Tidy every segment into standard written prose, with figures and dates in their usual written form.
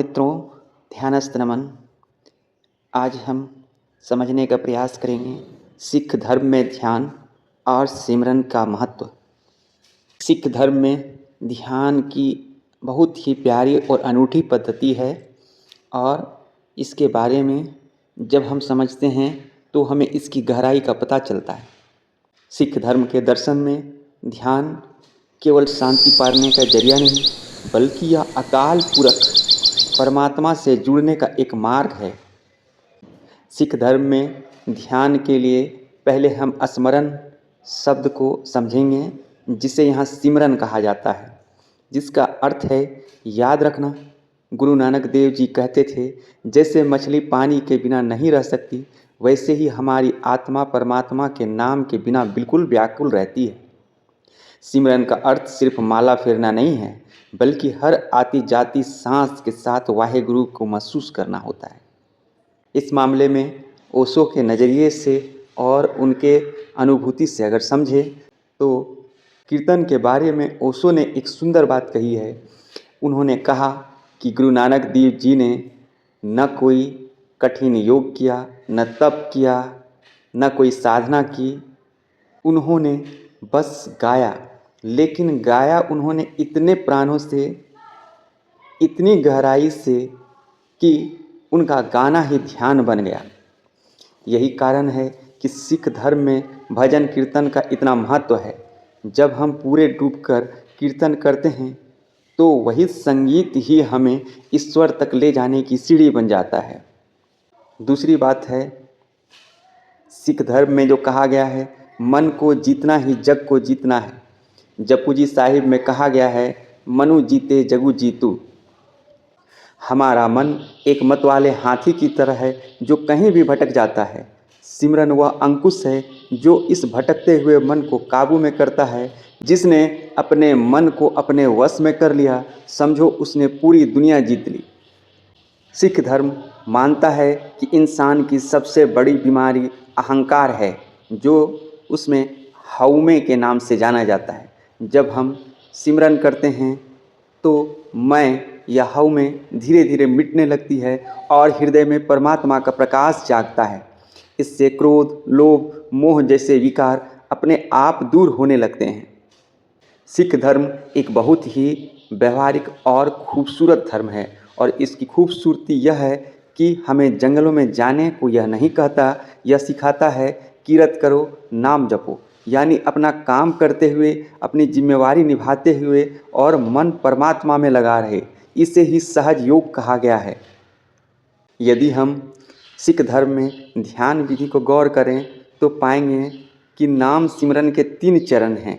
मित्रों, ध्यानस्थ नमन। आज हम समझने का प्रयास करेंगे सिख धर्म में ध्यान और सिमरन का महत्व। सिख धर्म में ध्यान की बहुत ही प्यारी और अनूठी पद्धति है और इसके बारे में जब हम समझते हैं तो हमें इसकी गहराई का पता चलता है। सिख धर्म के दर्शन में ध्यान केवल शांति पाने का जरिया नहीं, बल्कि यह अकाल पुरख परमात्मा से जुड़ने का एक मार्ग है। सिख धर्म में ध्यान के लिए पहले हम स्मरण शब्द को समझेंगे, जिसे यहाँ सिमरन कहा जाता है, जिसका अर्थ है याद रखना। गुरु नानक देव जी कहते थे, जैसे मछली पानी के बिना नहीं रह सकती, वैसे ही हमारी आत्मा परमात्मा के नाम के बिना बिल्कुल व्याकुल रहती है। सिमरन का अर्थ सिर्फ माला फेरना नहीं है, बल्कि हर आती जाती सांस के साथ वाहेगुरु को महसूस करना होता है। इस मामले में ओशो के नज़रिए से और उनके अनुभूति से अगर समझे तो कीर्तन के बारे में ओशो ने एक सुंदर बात कही है। उन्होंने कहा कि गुरु नानक देव जी ने न कोई कठिन योग किया, न तप किया, न कोई साधना की। उन्होंने बस गाया, लेकिन गाया उन्होंने इतने प्राणों से, इतनी गहराई से कि उनका गाना ही ध्यान बन गया। यही कारण है कि सिख धर्म में भजन कीर्तन का इतना महत्व है। जब हम पूरे डूबकर कीर्तन करते हैं तो वही संगीत ही हमें ईश्वर तक ले जाने की सीढ़ी बन जाता है। दूसरी बात है, सिख धर्म में जो कहा गया है, मन को जीतना ही जग को जीतना है। जपुजी साहिब में कहा गया है, मनु जीते जगु जीतू। हमारा मन एक मत वाले हाथी की तरह है जो कहीं भी भटक जाता है। सिमरन वह अंकुश है जो इस भटकते हुए मन को काबू में करता है। जिसने अपने मन को अपने वश में कर लिया, समझो उसने पूरी दुनिया जीत ली। सिख धर्म मानता है कि इंसान की सबसे बड़ी बीमारी अहंकार है, जो उसमें हउमे के नाम से जाना जाता है। जब हम सिमरन करते हैं तो मैं या हउमे धीरे धीरे मिटने लगती है और हृदय में परमात्मा का प्रकाश जागता है। इससे क्रोध, लोभ, मोह जैसे विकार अपने आप दूर होने लगते हैं। सिख धर्म एक बहुत ही व्यवहारिक और खूबसूरत धर्म है और इसकी खूबसूरती यह है कि हमें जंगलों में जाने को यह नहीं कहता, यह सिखाता है कीरत करो, नाम जपो। यानी अपना काम करते हुए, अपनी जिम्मेवारी निभाते हुए और मन परमात्मा में लगा रहे। इसे ही सहज योग कहा गया है। यदि हम सिख धर्म में ध्यान विधि को गौर करें तो पाएंगे कि नाम सिमरन के 3 चरण हैं।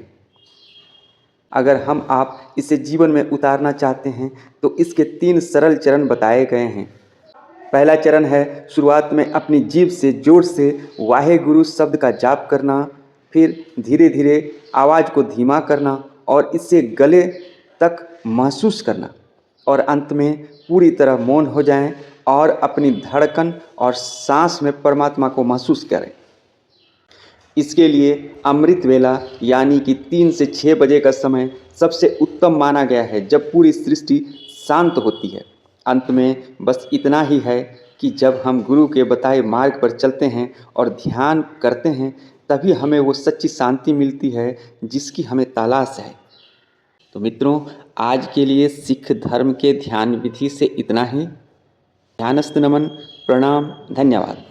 अगर हम आप इसे जीवन में उतारना चाहते हैं तो इसके 3 सरल चरण बताए गए हैं। पहला चरण है शुरुआत में अपनी जीभ से जोर से वाहेगुरु शब्द का जाप करना, फिर धीरे धीरे आवाज़ को धीमा करना और इसे गले तक महसूस करना, और अंत में पूरी तरह मौन हो जाएं और अपनी धड़कन और सांस में परमात्मा को महसूस करें। इसके लिए अमृत वेला यानी कि 3 से 6 बजे का समय सबसे उत्तम माना गया है, जब पूरी सृष्टि शांत होती है। अंत में बस इतना ही है कि जब हम गुरु के बताए मार्ग पर चलते हैं और ध्यान करते हैं, तभी हमें वो सच्ची शांति मिलती है जिसकी हमें तलाश है। तो मित्रों, आज के लिए सिख धर्म के ध्यान विधि से इतना ही। ध्यानस्थ नमन, प्रणाम, धन्यवाद।